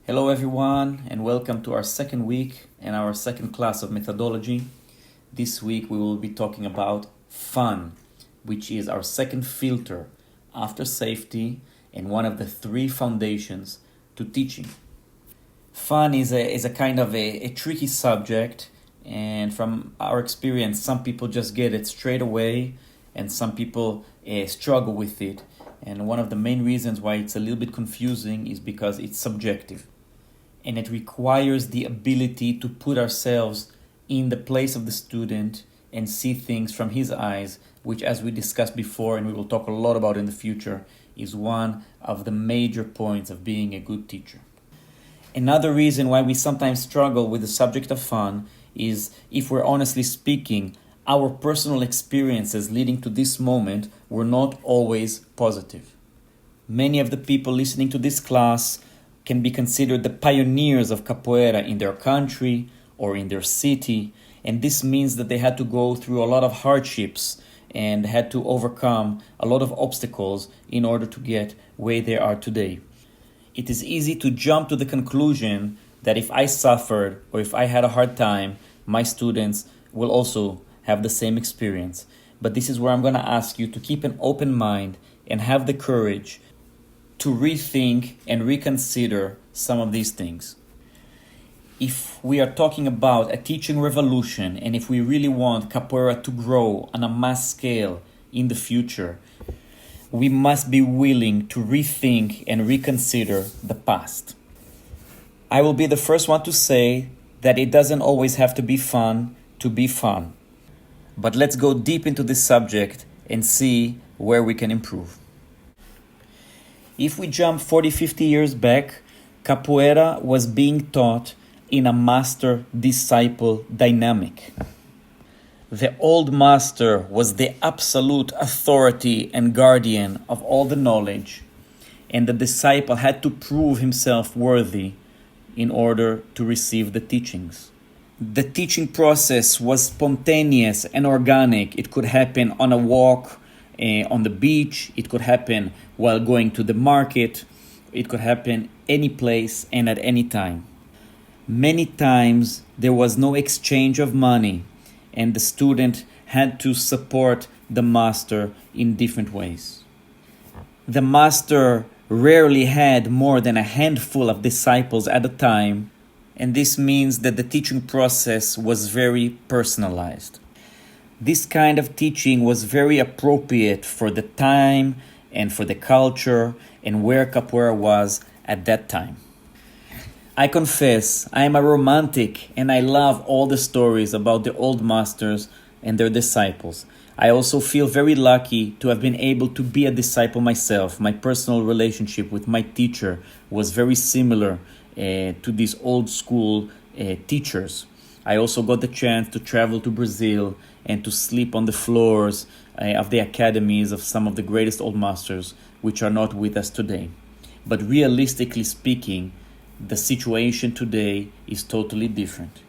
Hello everyone and welcome to our second week and our second class of methodology. This week we will be talking about fun, which is our second filter after safety and one of the three foundations to teaching. Fun is a kind of a tricky subject, and from our experience some people just get it straight away and some people struggle with it. And one of the main reasons why it's a little bit confusing is because it's subjective. And it requires the ability to put ourselves in the place of the student and see things from his eyes, which, as we discussed before and we will talk a lot about in the future, is one of the major points of being a good teacher. Another reason why we sometimes struggle with the subject of fun is, if we're honestly speaking, our personal experiences leading to this moment were not always positive. Many of the people listening to this class can be considered the pioneers of capoeira in their country or in their city, and this means that they had to go through a lot of hardships and had to overcome a lot of obstacles in order to get where they are today. It is easy to jump to the conclusion that if I suffered or if I had a hard time, my students will also have the same experience. But this is where I'm going to ask you to keep an open mind and have the courage to rethink and reconsider some of these things. If we are talking about a teaching revolution, and if we really want capoeira to grow on a mass scale in the future, we must be willing to rethink and reconsider the past. I will be the first one to say that it doesn't always have to be fun to be fun. But let's go deep into this subject and see where we can improve. If we jump 40-50 years back, capoeira was being taught in a master-disciple dynamic. The old master was the absolute authority and guardian of all the knowledge, and the disciple had to prove himself worthy in order to receive the teachings. The teaching process was spontaneous and organic. It could happen on a walk, on the beach. It could happen while going to the market. It could happen any place and at any time. Many times there was no exchange of money, and the student had to support the master in different ways. The master rarely had more than a handful of disciples at a time, and this means that the teaching process was very personalized. This kind of teaching was very appropriate for the time and for the culture and where capoeira was at that time. I confess, I am a romantic and I love all the stories about the old masters and their disciples. I also feel very lucky to have been able to be a disciple myself. My personal relationship with my teacher was very similar to these old school teachers. I also got the chance to travel to Brazil and to sleep on the floors of the academies of some of the greatest old masters, which are not with us today. But realistically speaking, the situation today is totally different.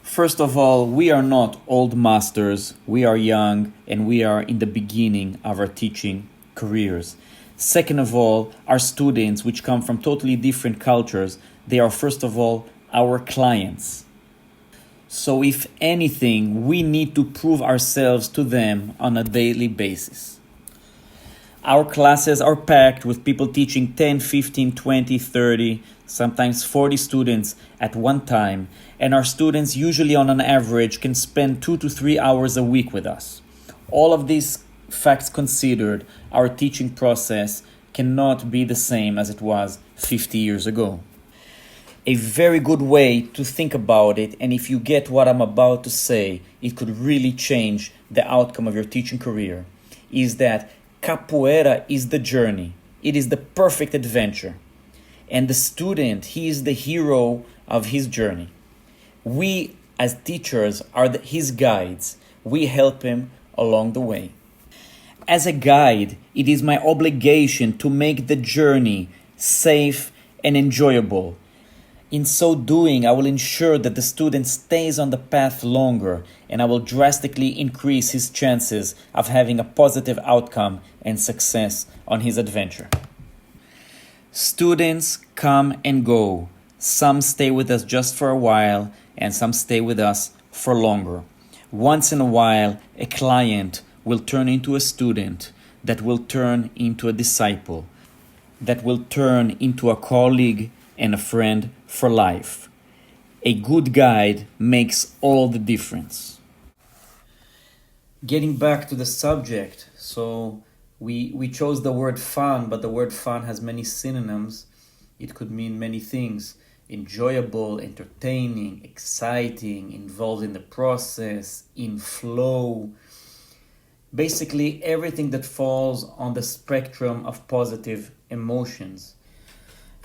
First of all, we are not old masters, we are young, and we are in the beginning of our teaching careers. Second of all, our students, which come from totally different cultures, they are first of all our clients. So if anything, we need to prove ourselves to them on a daily basis. Our classes are packed with people teaching 10, 15, 20, 30, sometimes 40 students at one time, and our students usually on an average can spend 2 to 3 hours a week with us. All of these facts considered, our teaching process cannot be the same as it was 50 years ago. A very good way to think about it, and if you get what I'm about to say, it could really change the outcome of your teaching career, is that capoeira is the journey. It is the perfect adventure. And the student, he is the hero of his journey. We, as teachers, are his guides. We help him along the way. As a guide, it is my obligation to make the journey safe and enjoyable. In so doing, I will ensure that the student stays on the path longer, and I will drastically increase his chances of having a positive outcome and success on his adventure. Students come and go. Some stay with us just for a while, and some stay with us for longer. Once in a while, a client will turn into a student, that will turn into a disciple, that will turn into a colleague and a friend for life. A good guide makes all the difference. Getting back to the subject, so we chose the word fun, but the word fun has many synonyms. It could mean many things: enjoyable, entertaining, exciting, involved in the process, in flow. Basically, everything that falls on the spectrum of positive emotions.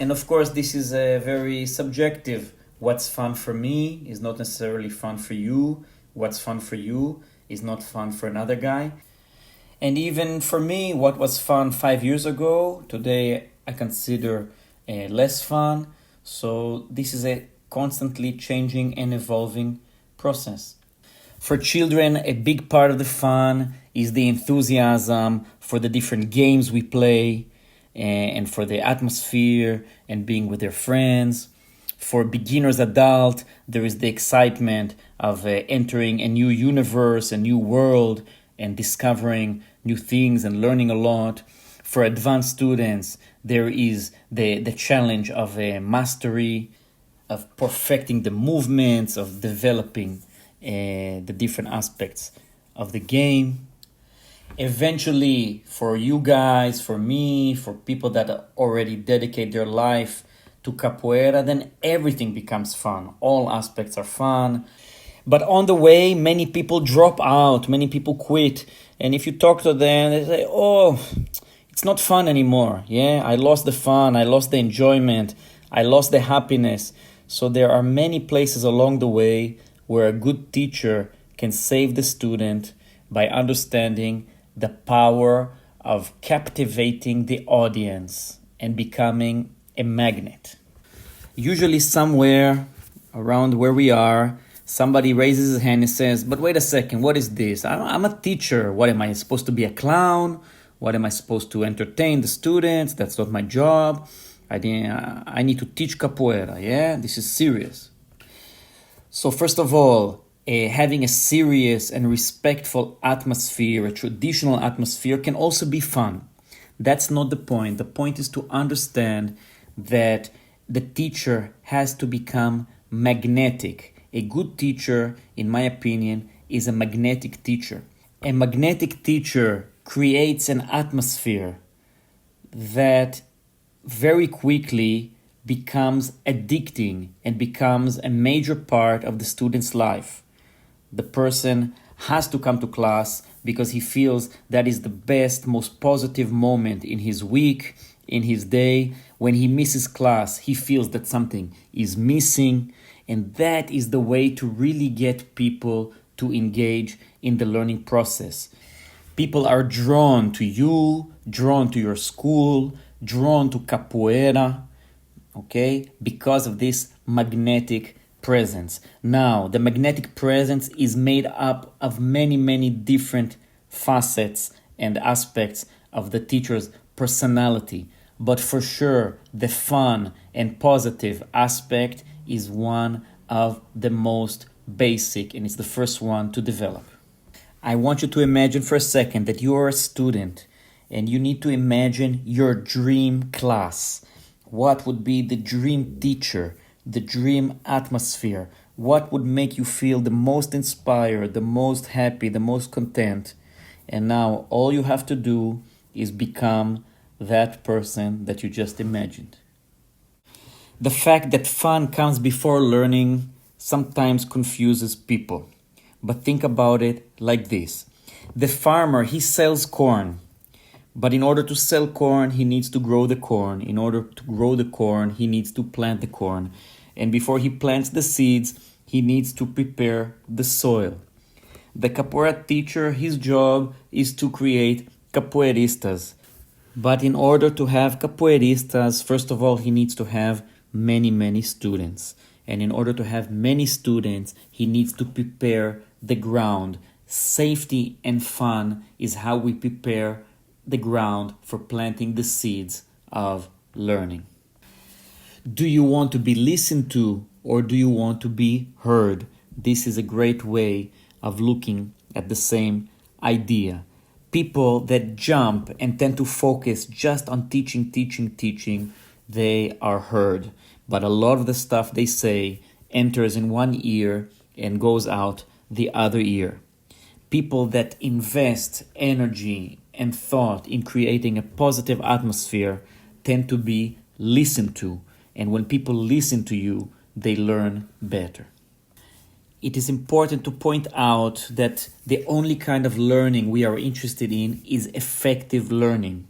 And of course, this is a very subjective. What's fun for me is not necessarily fun for you. What's fun for you is not fun for another guy. And even for me, what was fun 5 years ago, today I consider less fun. So this is a constantly changing and evolving process. For children, a big part of the fun is the enthusiasm for the different games we play and for the atmosphere and being with their friends. For beginners adult, there is the excitement of entering a new universe, a new world, and discovering new things and learning a lot. For advanced students, there is the challenge of mastery, of perfecting the movements, of developing the different aspects of the game. Eventually, for you guys, for me, for people that already dedicate their life to capoeira, then everything becomes fun. All aspects are fun. But on the way, many people drop out, many people quit. And if you talk to them, they say, oh, it's not fun anymore. Yeah, I lost the fun, I lost the enjoyment, I lost the happiness. So there are many places along the way where a good teacher can save the student by understanding the power of captivating the audience and becoming a magnet. Usually somewhere around where we are, somebody raises his hand and says, but wait a second, what is this? I'm a teacher. What am I supposed to be, a clown? What am I supposed to entertain the students? That's not my job. I need to teach capoeira. Yeah, this is serious. So first of all, having a serious and respectful atmosphere, a traditional atmosphere, can also be fun. That's not the point. The point is to understand that the teacher has to become magnetic. A good teacher, in my opinion, is a magnetic teacher. A magnetic teacher creates an atmosphere that very quickly becomes addicting and becomes a major part of the student's life. The person has to come to class because he feels that is the best, most positive moment in his week, in his day. When he misses class, he feels that something is missing. And that is the way to really get people to engage in the learning process. People are drawn to you, drawn to your school, drawn to capoeira, okay, because of this magnetic presence. Now, the magnetic presence is made up of many, many different facets and aspects of the teacher's personality. But for sure, the fun and positive aspect is one of the most basic, and it's the first one to develop. I want you to imagine for a second that you are a student and you need to imagine your dream class. What would be the dream teacher, the dream atmosphere? What would make you feel the most inspired, the most happy, the most content? And now all you have to do is become that person that you just imagined. The fact that fun comes before learning sometimes confuses people. But think about it like this. The farmer, he sells corn. But in order to sell corn, he needs to grow the corn. In order to grow the corn, he needs to plant the corn. And before he plants the seeds, he needs to prepare the soil. The capoeira teacher, his job is to create capoeiristas. But in order to have capoeiristas, first of all, he needs to have many, many students. And in order to have many students, he needs to prepare the ground. Safety and fun is how we prepare the ground for planting the seeds of learning. Do you want to be listened to or do you want to be heard? This is a great way of looking at the same idea. People that jump and tend to focus just on teaching, they are heard. But a lot of the stuff they say enters in one ear and goes out the other ear. People that invest energy and thought in creating a positive atmosphere tend to be listened to. And when people listen to you, they learn better. It is important to point out that the only kind of learning we are interested in is effective learning.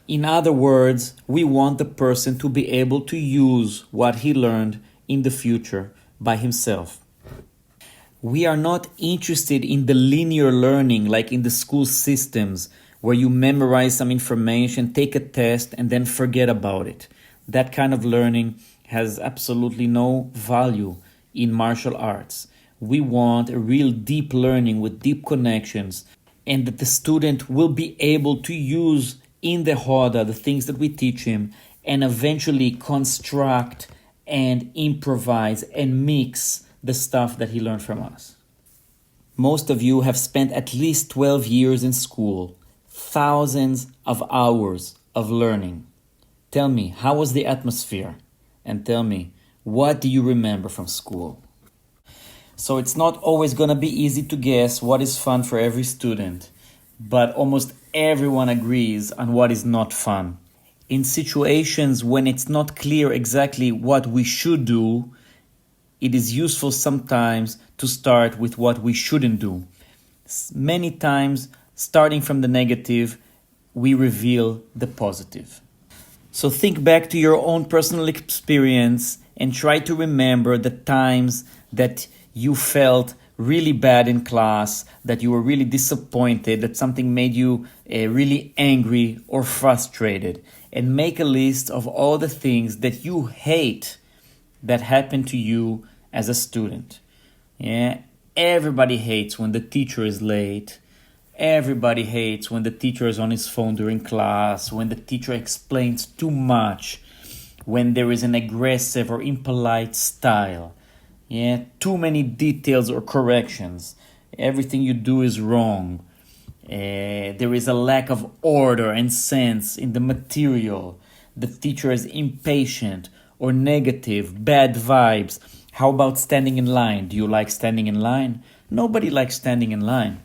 In other words, we want the person to be able to use what he learned in the future by himself. We are not interested in the linear learning like in the school systems where you memorize some information, take a test, and then forget about it. That kind of learning has absolutely no value in martial arts. We want a real deep learning with deep connections, and that the student will be able to use in the Hoda the things that we teach him and eventually construct and improvise and mix the stuff that he learned from us. Most of you have spent at least 12 years in school, thousands of hours of learning. Tell me, how was the atmosphere? And tell me, what do you remember from school? So it's not always going to be easy to guess what is fun for every student, but almost everyone agrees on what is not fun. In situations when it's not clear exactly what we should do, it is useful sometimes to start with what we shouldn't do. Many times, starting from the negative, we reveal the positive. So think back to your own personal experience and try to remember the times that you felt really bad in class, that you were really disappointed, that something made you really angry or frustrated. And make a list of all the things that you hate that happened to you as a student. Yeah, everybody hates when the teacher is late. Everybody hates when the teacher is on his phone during class, when the teacher explains too much, when there is an aggressive or impolite style. Yeah, too many details or corrections. Everything you do is wrong. There is a lack of order and sense in the material. The teacher is impatient or negative, bad vibes. How about standing in line? Do you like standing in line? Nobody likes standing in line.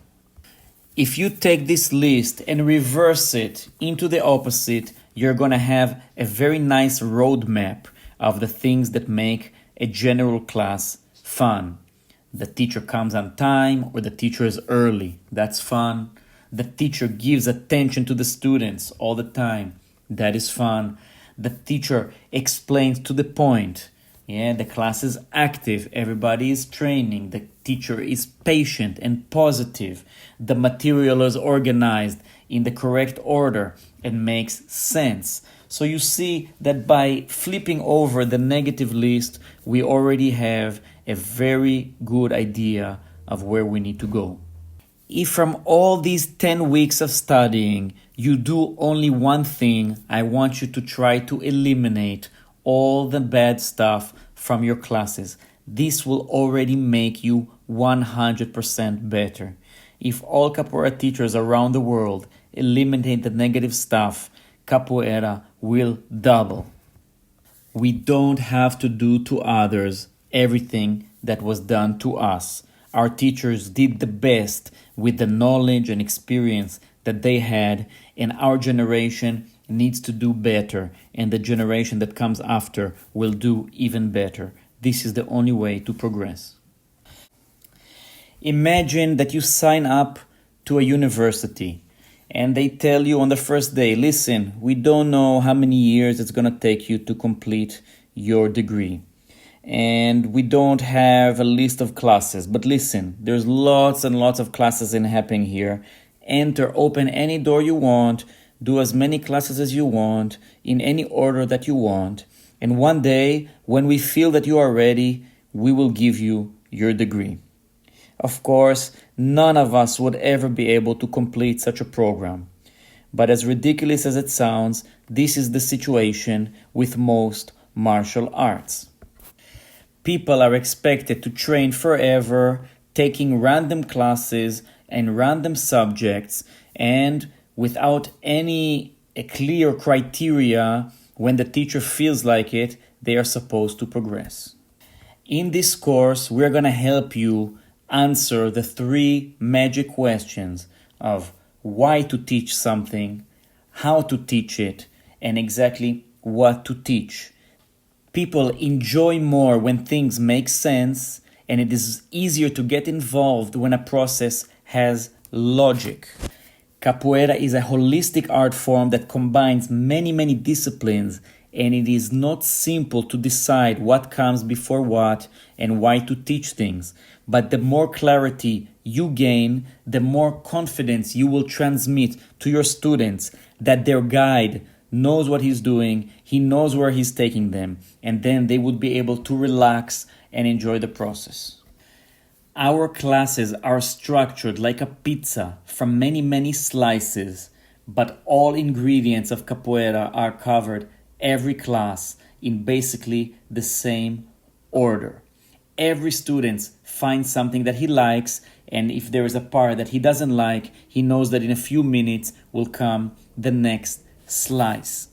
If you take this list and reverse it into the opposite, you're going to have a very nice roadmap of the things that make a general class fun. The teacher comes on time or the teacher is early. That's fun. The teacher gives attention to the students all the time. That is fun. The teacher explains to the point. Yeah, the class is active. Everybody is training. The teacher is patient and positive. The material is organized in the correct order and makes sense. So you see that by flipping over the negative list, we already have a very good idea of where we need to go. If from all these 10 weeks of studying, you do only one thing, I want you to try to eliminate all the bad stuff from your classes. This will already make you 100% better. If all capoeira teachers around the world eliminate the negative stuff, capoeira will double. We don't have to do to others everything that was done to us. Our teachers did the best with the knowledge and experience that they had, and our generation needs to do better, and the generation that comes after will do even better. This is the only way to progress. Imagine that you sign up to a university and they tell you on the first day, listen, we don't know how many years it's going to take you to complete your degree. And we don't have a list of classes. But listen, there's lots and lots of classes happening here. Enter, open any door you want, do as many classes as you want, in any order that you want. And one day, when we feel that you are ready, we will give you your degree. Of course, none of us would ever be able to complete such a program. But as ridiculous as it sounds, this is the situation with most martial arts. People are expected to train forever, taking random classes and random subjects, and without any clear criteria, when the teacher feels like it, they are supposed to progress. In this course, we're going to help you answer the 3 magic questions of why to teach something, how to teach it, and exactly what to teach. People enjoy more when things make sense, and it is easier to get involved when a process has logic. Capoeira is a holistic art form that combines many disciplines, and it is not simple to decide what comes before what and why to teach things. But the more clarity you gain, the more confidence you will transmit to your students that their guide knows what he's doing, he knows where he's taking them, and then they would be able to relax and enjoy the process. Our classes are structured like a pizza from many slices, but all ingredients of capoeira are covered every class in basically the same order. Every student finds something that he likes, and if there is a part that he doesn't like, he knows that in a few minutes will come the next slice.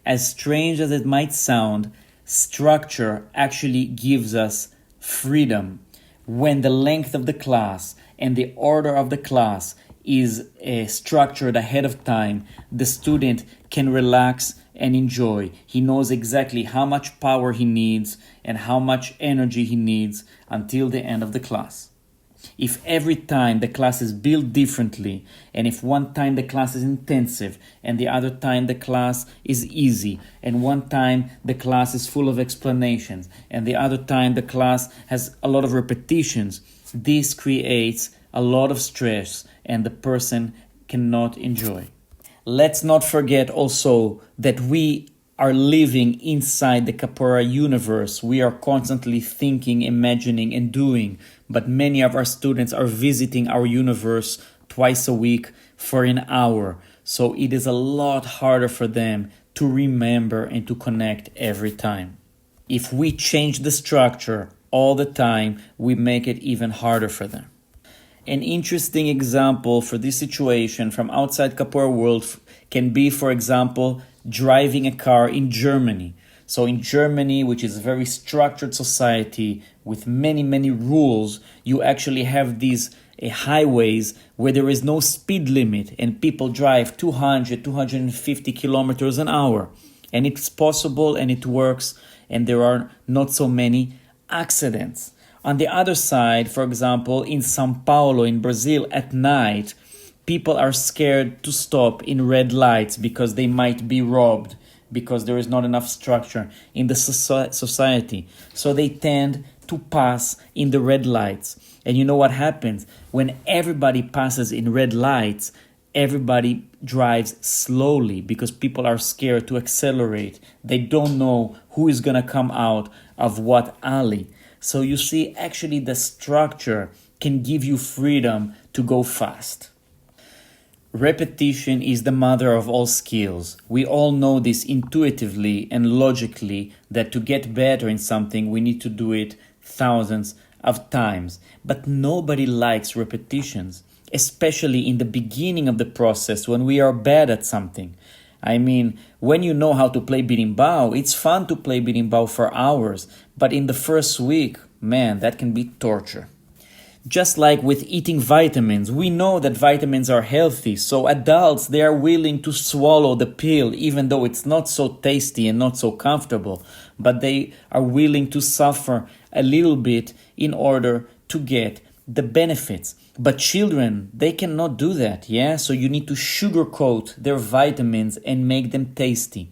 As strange as it might sound, structure actually gives us freedom. When the length of the class and the order of the class is structured ahead of time, the student can relax and enjoy. He knows exactly how much power he needs and how much energy he needs until the end of the class. If every time the class is built differently, and if one time the class is intensive and the other time the class is easy, and one time the class is full of explanations and the other time the class has a lot of repetitions, this creates a lot of stress and the person cannot enjoy. Let's not forget also that we are living inside the capoeira universe. We are constantly thinking, imagining, and doing, but many of our students are visiting our universe twice a week for an hour. So it is a lot harder for them to remember and to connect every time. If we change the structure all the time, we make it even harder for them. An interesting example for this situation from outside capoeira world can be, for example, driving a car in Germany. So in Germany, which is a very structured society with many rules, you actually have these highways where there is no speed limit and people drive 250 kilometers an hour. And it's possible and it works, and there are not so many accidents. On the other side, for example, in São Paulo, in Brazil, at night, people are scared to stop in red lights because they might be robbed, because there is not enough structure in the society. So they tend to pass in the red lights. And you know what happens? When everybody passes in red lights, everybody drives slowly because people are scared to accelerate. They don't know who is going to come out of what alley. So you see, actually the structure can give you freedom to go fast. Repetition is the mother of all skills. We all know this intuitively and logically, that to get better in something, we need to do it thousands of times. But nobody likes repetitions, especially in the beginning of the process when we are bad at something. I mean, when you know how to play berimbau, it's fun to play berimbau for hours. But in the first week, man, that can be torture. Just like with eating vitamins, we know that vitamins are healthy, so adults, they are willing to swallow the pill even though it's not so tasty and not so comfortable, but they are willing to suffer a little bit in order to get the benefits. But children, they cannot do that, yeah? So you need to sugarcoat their vitamins and make them tasty.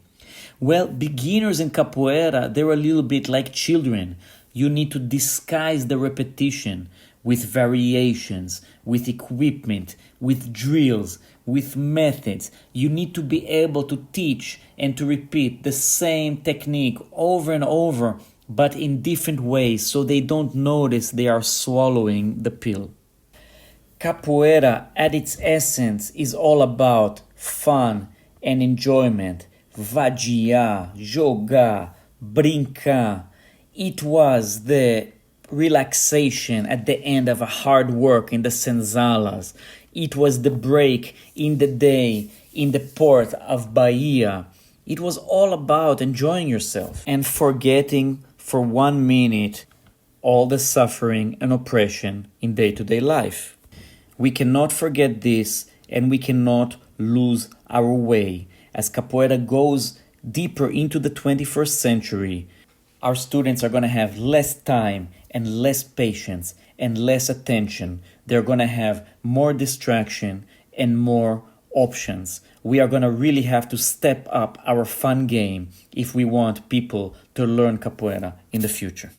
Well, beginners in capoeira, they're a little bit like children. You need to disguise the repetition with variations, with equipment, with drills, with methods. You need to be able to teach and to repeat the same technique over and over, but in different ways, so they don't notice they are swallowing the pill. Capoeira, at its essence, is all about fun and enjoyment, vadiar, jogar, brincar. It was the relaxation at the end of a hard work in the senzalas. It was the break in the day in the port of Bahia. It was all about enjoying yourself and forgetting for 1 minute all the suffering and oppression in day-to-day life. We cannot forget this, and we cannot lose our way. As capoeira goes deeper into the 21st century, our students are going to have less time and less patience and less attention. They're going to have more distraction and more options. We are going to really have to step up our fun game if we want people to learn capoeira in the future.